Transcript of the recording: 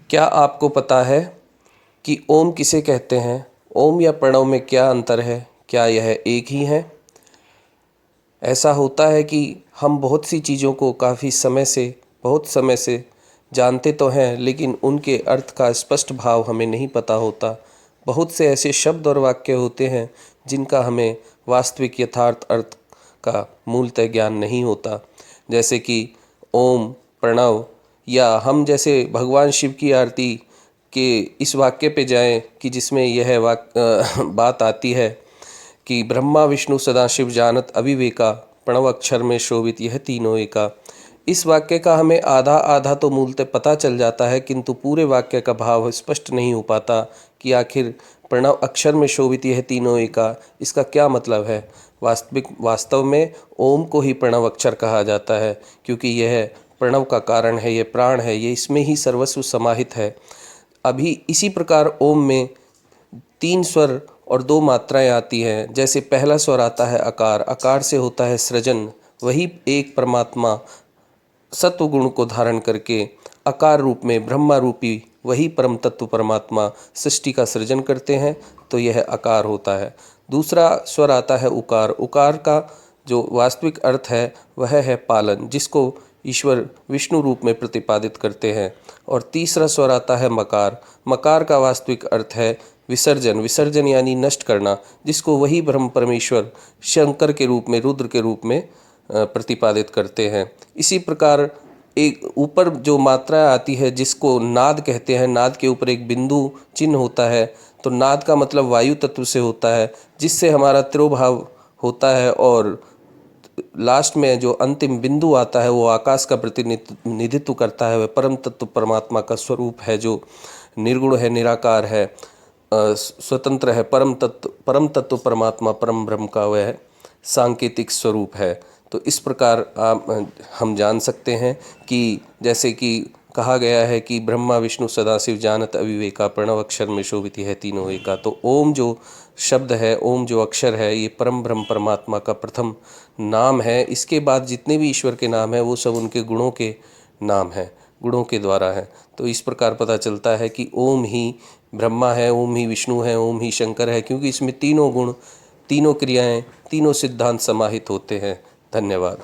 क्या आपको पता है कि ओम किसे कहते हैं? ओम या प्रणव में क्या अंतर है? क्या यह एक ही है? ऐसा होता है कि हम बहुत सी चीज़ों को बहुत समय से जानते तो हैं, लेकिन उनके अर्थ का स्पष्ट भाव हमें नहीं पता होता। बहुत से ऐसे शब्द और वाक्य होते हैं जिनका हमें वास्तविक यथार्थ अर्थ का मूलतः ज्ञान नहीं होता, जैसे कि ओम, प्रणव, या हम जैसे भगवान शिव की आरती के इस वाक्य पे जाएं कि जिसमें यह बात आती है कि ब्रह्मा विष्णु सदाशिव जानत अविवेका, प्रणव अक्षर में शोभित यह तीनों एका। इस वाक्य का हमें आधा आधा तो मूलतः पता चल जाता है, किंतु पूरे वाक्य का भाव स्पष्ट नहीं हो पाता कि आखिर प्रणव अक्षर में शोभित यह तीनों एका इसका क्या मतलब है। वास्तव में ओम को ही प्रणव अक्षर कहा जाता है, क्योंकि यह प्रणव का कारण है, यह प्राण है, ये इसमें ही सर्वस्व समाहित है। अभी इसी प्रकार ओम में 3 स्वर और 2 मात्राएं आती हैं। जैसे पहला स्वर आता है अकार, अकार से होता है सृजन। वही एक परमात्मा सत्व गुण को धारण करके अकार रूप में ब्रह्मा रूपी वही परम तत्व परमात्मा सृष्टि का सृजन करते हैं, तो यह अकार होता है। दूसरा स्वर आता है उकार। उकार का जो वास्तविक अर्थ है वह है पालन, जिसको ईश्वर विष्णु रूप में प्रतिपादित करते हैं। और तीसरा स्वर आता है मकार। मकार का वास्तविक अर्थ है विसर्जन, विसर्जन यानी नष्ट करना, जिसको वही ब्रह्म परमेश्वर शंकर के रूप में, रुद्र के रूप में प्रतिपादित करते हैं। इसी प्रकार एक ऊपर जो मात्रा आती है जिसको नाद कहते हैं, नाद के ऊपर एक बिंदु चिन्ह होता है, तो नाद का मतलब वायु तत्व से होता है, जिससे हमारा तिरोभाव होता है। और लास्ट में जो अंतिम बिंदु आता है वो आकाश का प्रतिनिधित्व करता है। वह परम तत्व परमात्मा का स्वरूप है, जो निर्गुण है, निराकार है, स्वतंत्र है। परम तत्व परमात्मा परम ब्रह्म का वह सांकेतिक स्वरूप है। तो इस प्रकार हम जान सकते हैं कि जैसे कि कहा गया है कि ब्रह्मा विष्णु सदाशिव जानत अविवेका, प्रणव अक्षर में शोभित है तीनों एका। तो ओम जो शब्द है, ओम जो अक्षर है, ये परम ब्रह्म परमात्मा का प्रथम नाम है। इसके बाद जितने भी ईश्वर के नाम हैं वो सब उनके गुणों के नाम हैं, गुणों के द्वारा है। तो इस प्रकार पता चलता है कि ओम ही ब्रह्मा है, ओम ही विष्णु है, ओम ही शंकर है, क्योंकि इसमें तीनों गुण, तीनों क्रियाएं, तीनों सिद्धांत समाहित होते हैं। धन्यवाद।